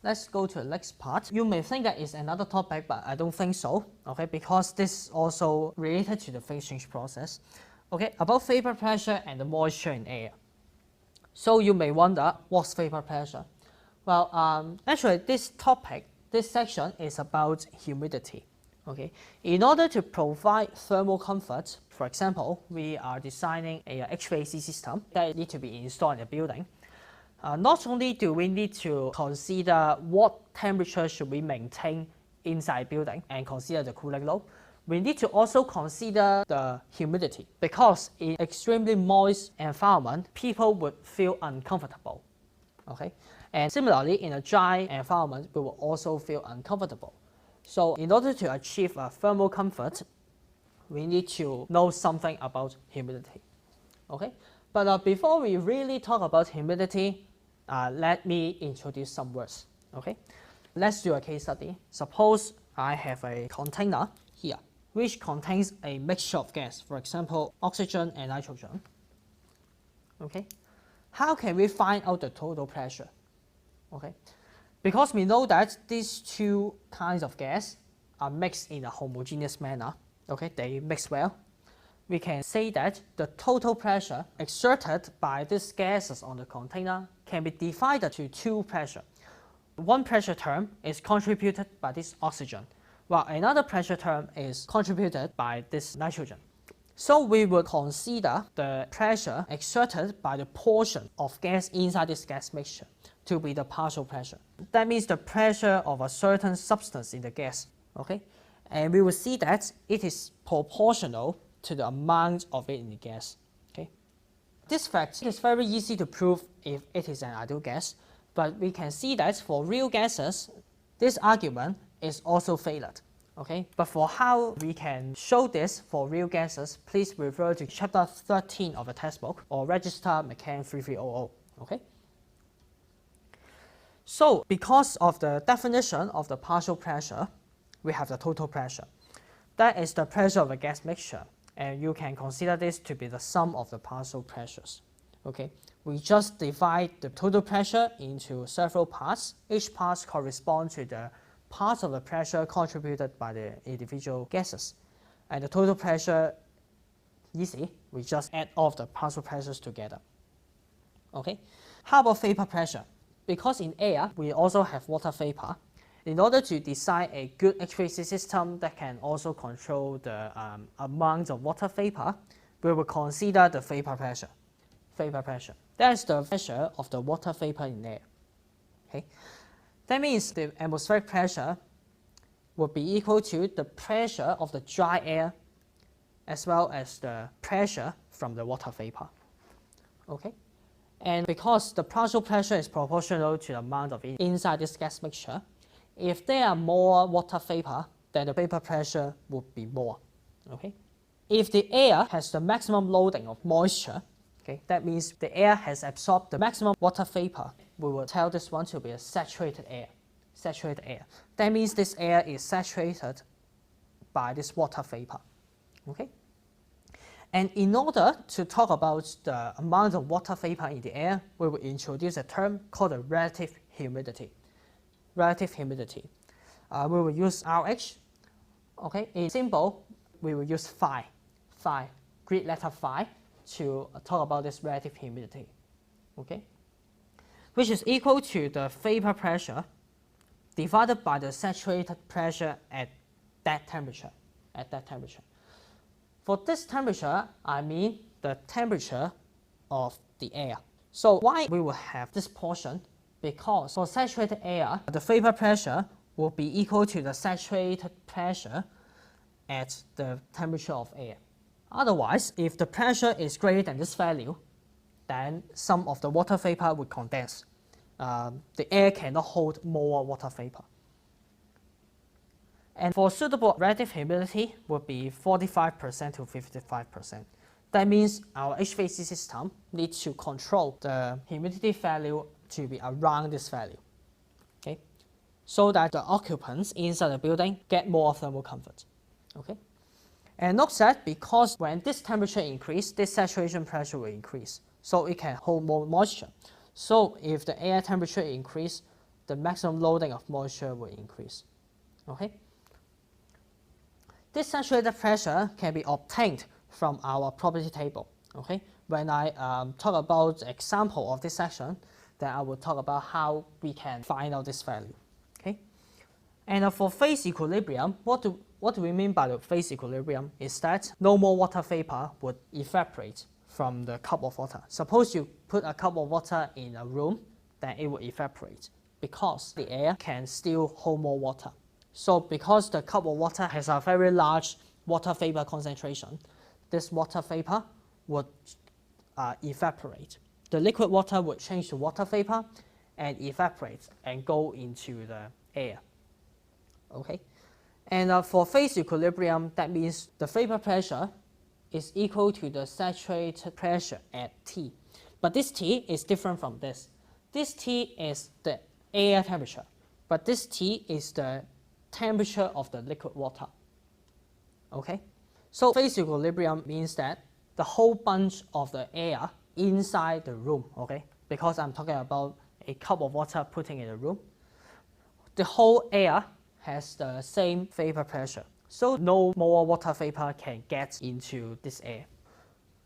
let's go to the next part. You may think that is another topic, but I don't think so, okay, because this is also related to the phase change process. Okay, about vapor pressure and the moisture in air. So you may wonder, what's vapor pressure? Well, actually this section is about humidity. Okay, in order to provide thermal comfort, for example, we are designing a HVAC system that needs to be installed in a building. Not only do we need to consider what temperature should we maintain inside building and consider the cooling load, we need to also consider the humidity, because in extremely moist environment, people would feel uncomfortable. Okay, and similarly, in a dry environment, we will also feel uncomfortable. So in order to achieve a thermal comfort, we need to know something about humidity. Okay, but before we really talk about humidity, let me introduce some words. Okay, let's do a case study. Suppose I have a container here, which contains a mixture of gas, for example, oxygen and nitrogen. Okay, how can we find out the total pressure? Okay, because we know that these two kinds of gas are mixed in a homogeneous manner. Okay, they mix well. We can say that the total pressure exerted by these gases on the container can be divided to two pressures. One pressure term is contributed by this oxygen, while another pressure term is contributed by this nitrogen. So we would consider the pressure exerted by the portion of gas inside this gas mixture to be the partial pressure. That means the pressure of a certain substance in the gas. Okay, and we will see that it is proportional to the amount of it in the gas. Okay, this fact is very easy to prove if it is an ideal gas, but we can see that for real gases, this argument is also failed. Okay, but for how we can show this for real gases, please refer to chapter 13 of the textbook or register Mechan 3300. Okay. So because of the definition of the partial pressure, we have the total pressure. That is the pressure of a gas mixture, and you can consider this to be the sum of the partial pressures. Okay, we just divide the total pressure into several parts. Each part corresponds to the parts of the pressure contributed by the individual gases. And the total pressure, easy, we just add all of the partial pressures together. Okay, how about vapor pressure? Because in air, we also have water vapor. In order to design a good HVAC system that can also control the amount of water vapor, we will consider the vapor pressure. Vapor pressure. That is the pressure of the water vapor in air. Okay, that means the atmospheric pressure will be equal to the pressure of the dry air as well as the pressure from the water vapor. Okay, and because the partial pressure is proportional to the amount of it inside this gas mixture, if there are more water vapor, then the vapor pressure would be more. Okay, if the air has the maximum loading of moisture, okay, that means the air has absorbed the maximum water vapor, we will tell this one to be a saturated air. Saturated air. That means this air is saturated by this water vapor. Okay, and in order to talk about the amount of water vapor in the air, we will introduce a term called the relative humidity. Relative humidity. We will use RH. Okay, in symbol, we will use phi, Greek letter phi, to talk about this relative humidity. Okay, which is equal to the vapor pressure divided by the saturated pressure at that temperature. For this temperature, I mean the temperature of the air. So why we will have this portion? Because for saturated air, the vapor pressure will be equal to the saturated pressure at the temperature of air. Otherwise, if the pressure is greater than this value, then some of the water vapor would condense. The air cannot hold more water vapor. And for suitable relative humidity would be 45% to 55%. That means our HVAC system needs to control the humidity value to be around this value, okay, so that the occupants inside the building get more thermal comfort. Okay, and note that because when this temperature increases, this saturation pressure will increase, so it can hold more moisture. So if the air temperature increases, the maximum loading of moisture will increase. Okay. This saturated pressure can be obtained from our property table. Okay. When I talk about the example of this section, then I will talk about how we can find out this value. Okay. And for phase equilibrium, what do we mean by the phase equilibrium is that no more water vapor would evaporate from the cup of water. Suppose you put a cup of water in a room, then it will evaporate because the air can still hold more water. So because the cup of water has a very large water vapor concentration, this water vapor would evaporate. The liquid water would change to water vapor and evaporate and go into the air. Okay, and for phase equilibrium, that means the vapor pressure is equal to the saturated pressure at T. But this T is different from this. This T is the air temperature, but this T is the temperature of the liquid water. Okay, so phase equilibrium means that the whole bunch of the air inside the room, okay, because I'm talking about a cup of water putting in a room, the whole air has the same vapor pressure. So no more water vapor can get into this air.